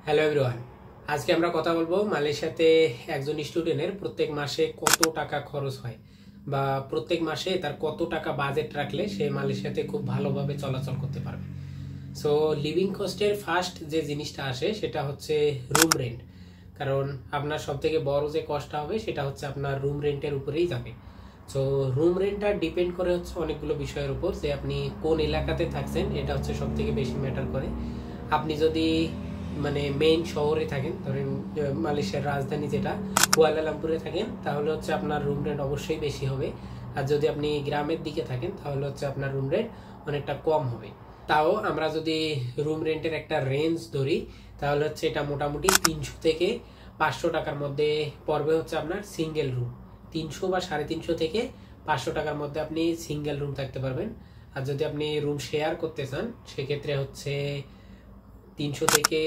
Hello everyone, আজকে আমরা কথা বলবো মালয়েশিয়াতে একজন স্টুডেন্টের প্রত্যেক মাসে কত টাকা খরচ হয় বা প্রত্যেক মাসে তার কত টাকা বাজেট রাখলে সে মালয়েশিয়াতে খুব ভালোভাবে চলাচল করতে পারবে। সো লিভিং কস্টের ফার্স্ট যে জিনিসটা আসে সেটা হচ্ছে রুম রেন্ট। কারণ আপনার সব থেকে বড় যে কস্টটা হবে সেটা হচ্ছে আপনার রুম রেন্টের উপরেই যাবে। সো রুম রেন্টটা ডিপেন্ড করে হচ্ছে অনেকগুলো বিষয়ের উপর, যে আপনি কোন এলাকাতে থাকছেন এটা হচ্ছে সব থেকে বেশি ম্যাটার করে। আপনি যদি মেইন শহরে থাকেন, ধরেন মালয়েশিয়ার রাজধানী যেটা কুয়ালালামপুরে থাকেন, তাহলে হচ্ছে আপনার রুম রেন্ট অবশ্যই বেশি হবে। আর যদি আপনি গ্রামের দিকে থাকেন তাহলে হচ্ছে আপনার রুম রেন্ট অনেকটা কম হবে। তাও আমরা যদি রুম রেন্টের একটা রেঞ্জ ধরি তাহলে হচ্ছে এটা মোটামুটি 300 থেকে 500 টাকার মধ্যে পড়বে হচ্ছে আপনার সিঙ্গেল রুম। 300 বা 350 থেকে 500 টাকার মধ্যে আপনি সিঙ্গেল রুম থাকতে পারবেন। আর যদি আপনি রুম শেয়ার করতে চান সেক্ষেত্রে হচ্ছে 300 থেকে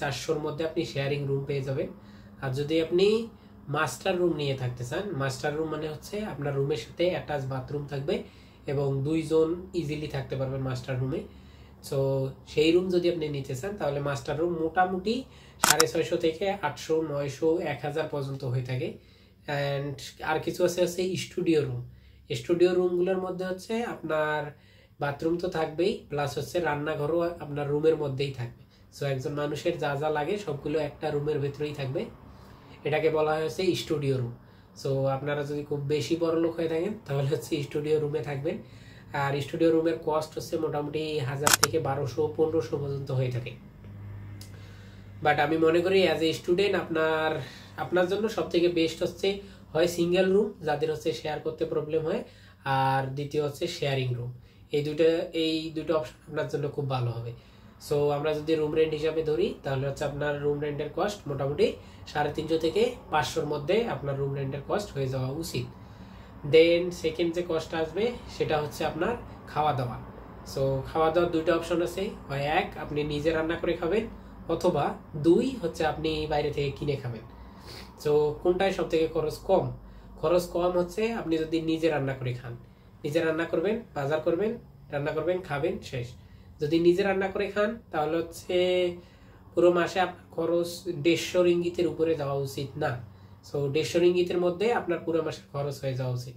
400-র মধ্যে আপনি শেয়ারিং রুম পেয়ে যাবেন। আর যদি আপনি মাস্টার রুম নিয়ে থাকতে চান, মাস্টার রুম মানে হচ্ছে আপনার রুমের সাথে অ্যাটাচ বাথরুম থাকবে এবং 2 জন ইজিলি থাকতে পারবেন মাস্টার রুমে। সো সেই রুম যদি আপনি নিতে চান তাহলে মাস্টার রুম মোটামুটি 650 থেকে 800, 900, 1000 পর্যন্ত হয়ে থাকে। অ্যান্ড আর কিছু আছে হচ্ছে স্টুডিও রুম। স্টুডিও রুমগুলোর মধ্যে হচ্ছে আপনার বাথরুম তো থাকবেই, প্লাস হচ্ছে রান্নাঘরও আপনার রুমের মধ্যেই থাকবে। সো একজন মানুষের যা যা লাগে সবগুলো একটা রুমের ভেতরেই থাকবে। এটাকে বলা হয়েছে স্টুডিও রুম। সো আপনারা যদি খুব বেশি বড় লোক হয়ে থাকেন তাহলে হচ্ছে স্টুডিও রুমে থাকবেন। আর স্টুডিও রুমের কস্ট হচ্ছে মোটামুটি 1000 থেকে 1200, 1500 পর্যন্ত হয়ে থাকে। বাট আমি মনে করি অ্যাজ এ স্টুডেন্ট আপনার জন্য সব থেকে বেস্ট হচ্ছে হয় সিঙ্গেল রুম, যাদের হচ্ছে শেয়ার করতে প্রবলেম হয়, আর দ্বিতীয় হচ্ছে শেয়ারিং রুম। এই দুটো অপশন আপনার জন্য খুব ভালো হবে। সো আমরা যদি রুম রেন্ট হিসাবে ধরি তাহলে হচ্ছে আপনার রুম রেন্টের কস্ট মোটামুটি 350 থেকে 500-র মধ্যে আপনার রুম রেন্টের কস্ট হয়ে যাওয়া উচিত। দেন সেকেন্ড যে কস্ট আসবে সেটা হচ্ছে আপনার খাওয়া দাওয়া। সো খাওয়া দাওয়ার দুইটা অপশন আছে, হয় এক আপনি নিজে রান্না করে খাবেন, অথবা 2 হচ্ছে আপনি বাইরে থেকে কিনে খাবেন। সো কোনটায় সব থেকে খরচ কম? খরচ কম হচ্ছে আপনি যদি নিজে রান্না করে খান। নিজে রান্না করবেন, বাজার করবেন, রান্না করবেন, খাবেন, শেষ। যদি নিজে রান্না করে খান তাহলে হচ্ছে পুরো মাসে আপনার খরচ 150 রিঙ্গিতের উপরে যাওয়া উচিত না। সো 150 রিঙ্গিতের মধ্যে আপনার পুরো মাসের খরচ হয়ে যাওয়া উচিত।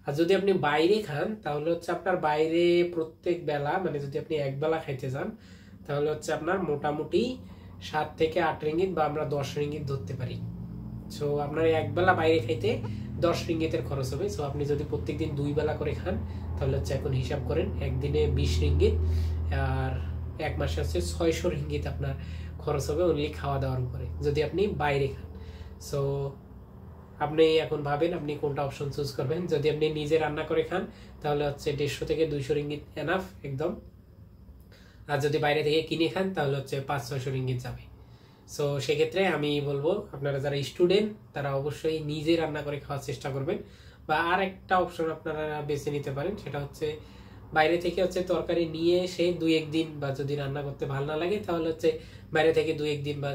আর যদি আপনি বাইরে খান তাহলে হচ্ছে আপনার বাইরে প্রত্যেক বেলা, যদি আপনি এক বেলা খাইতে যান তাহলে হচ্ছে আপনার মোটামুটি 7 থেকে 8 রিঙ্গিত বা আমরা 10 রিঙ্গিত ধরতে পারি। সো আপনার এক বেলা বাইরে খাইতে 10 রিঙ্গিতের খরচ হবে। সো আপনি যদি প্রত্যেকদিন 2 বেলা করে খান তাহলে হচ্ছে এখন হিসাব করেন একদিনে 20 রিঙ্গিত, আর এক মাসে হচ্ছে 600 রিঙ্গিত আপনার খরচ হবে অনলি খাওয়া দাওয়ার উপরে যদি আপনি বাইরে খান। সো আপনি এখন ভাবেন আপনি কোনটা অপশন চুজ করবেন। যদি আপনি নিজে রান্না করে খান তাহলে হচ্ছে 150 থেকে 200 রিঙ্গিত এনাফ একদম। আর যদি বাইরে থেকে কিনে খান তাহলে হচ্ছে 500-600 রিঙ্গিত যাবে। সো সেক্ষেত্রে আমি বলবো আপনারা যারা স্টুডেন্ট তারা অবশ্যই নিজে রান্না করে খাওয়ার চেষ্টা করবেন। বা আর একটা অপশন আপনারা বেছে নিতে পারেন, সেটা হচ্ছে বাইরে থেকে হচ্ছে তরকারি নিয়ে এসে 2-1 দিন, বা যদি রান্না করতে ভালো না লাগে তাহলে হচ্ছে বাইরে থেকে 2-1 দিন বা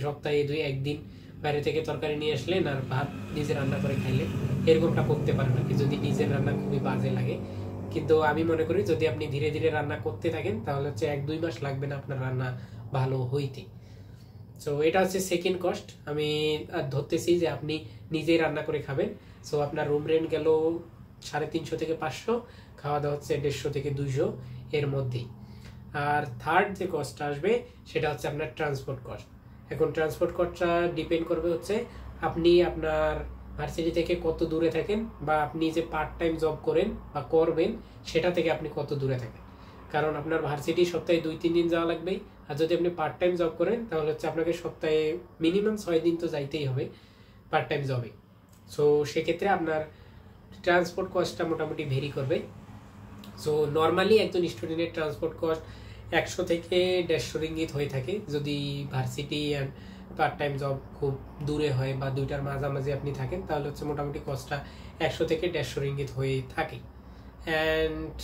সপ্তাহে 2-1 দিন বাইরে থেকে তরকারি নিয়ে আসলেন আর ভাত নিজে রান্না করে খাইলেন। এরকমটা করতে পারেন আর কি, যদি নিজের রান্না খুবই বাজে লাগে। কিন্তু আমি মনে করি যদি আপনি ধীরে ধীরে রান্না করতে থাকেন তাহলে হচ্ছে 1-2 মাস লাগবে না আপনার রান্না ভালো হইতে। সো এটা হচ্ছে সেকেন্ড কস্ট। আমি ধরতেছি যে আপনি নিজেই রান্না করে খাবেন। সো আপনার রুম রেন্ট গেল 350 থেকে 500, খাওয়া দাওয়া হচ্ছে 150 থেকে 200 এর মধ্যেই। আর থার্ড যে কস্টটা আসবে সেটা হচ্ছে আপনার ট্রান্সপোর্ট কস্ট। এখন ট্রান্সপোর্ট কস্টটা ডিপেন্ড করবে হচ্ছে আপনি আপনার ভার্সিটি থেকে কত দূরে থাকেন, বা আপনি যে পার্ট টাইম জব করেন বা করবেন সেটা থেকে আপনি কত দূরে থাকেন। কারণ আপনার ভার্সিটি সপ্তাহে 2-3 দিন যাওয়া লাগবে, আর যদি আপনি পার্ট টাইম জব করেন তাহলে হচ্ছে আপনাকে সপ্তাহে মিনিমাম 6 দিন তো যাইতেই হবে পার্ট টাইম জবে। সো সেক্ষেত্রে আপনার ট্রান্সপোর্ট কস্টটা মোটামুটি ভেরি করবে। সো নর্মালি একজন স্টুডেন্টের ট্রান্সপোর্ট কস্ট 100 থেকে 150 রিঙ্গিত হয়ে থাকে যদি varsity and part time job খুব দূরে হয় বা দুইটার মাঝামাঝি আপনি থাকেন, তাহলে হচ্ছে মোটামুটি কস্টটা 100 থেকে 150 রিঙ্গিত হয়ে থাকে। অ্যান্ড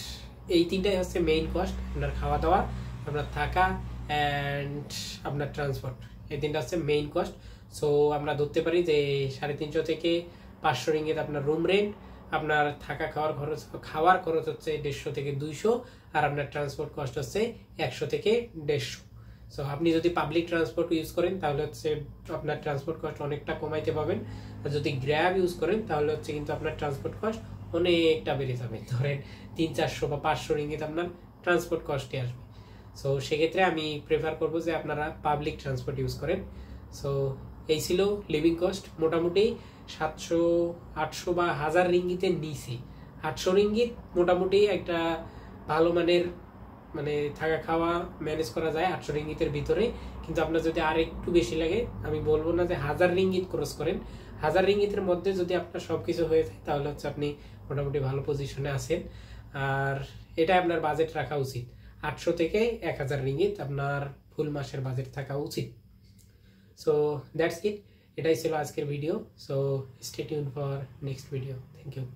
এই তিনটাই হচ্ছে মেইন কস্ট, আপনার খাওয়া দাওয়া, আপনার থাকা অ্যান্ড আপনার ট্রান্সপোর্ট, এই তিনটা হচ্ছে মেইন কস্ট। সো আমরা ধরতে পারি যে 350 থেকে 500 রিঙ্গিত আপনার রুম রেন্ট, আপনার থাকা খাওয়ার খরচ হচ্ছে 150 থেকে 200, আর আপনার ট্রান্সপোর্ট কস্ট হচ্ছে 100 থেকে 150। সো আপনি যদি পাবলিক ট্রান্সপোর্ট ইউজ করেন তাহলে হচ্ছে আপনার ট্রান্সপোর্ট কস্ট অনেকটা কমাইতে পাবেন, আর যদি গ্র্যাব ইউজ করেন তাহলে হচ্ছে কিন্তু আপনার ট্রান্সপোর্ট কস্ট অনেকটা বেড়ে যাবে। ধরেন 300-400 বা 500 রিঙ্গিত আপনার ট্রান্সপোর্ট কস্টে আসবে। সো সেক্ষেত্রে আমি প্রেফার করবো যে আপনারা পাবলিক ট্রান্সপোর্ট ইউজ করেন। সো এই ছিল লিভিং কস্ট, মোটামুটি 700-800 বা 1000 রিঙ্গিতের নিচে। 800 রিঙ্গিত মোটামুটি একটা ভালো মানের মানে থাকা খাওয়া ম্যানেজ করা যায় 800 রিঙ্গিতের ভিতরে। কিন্তু আপনার যদি আর একটু বেশি লাগে, আমি বলবো না যে 1000 রিঙ্গিত খরচ করেন, 1000 রিঙ্গিতের মধ্যে যদি আপনার সবকিছু হয়ে যায় তাহলে হচ্ছে আপনি মোটামুটি ভালো পজিশনে আছেন। আর এটা আপনার বাজেট রাখা উচিত, 800 থেকে 1000 রিঙ্গিত আপনার ফুল মাসের বাজেট থাকা উচিত। সো দ্যাটস ইট, এটাই ছিল আজকের video. So stay tune for next video. Thank you.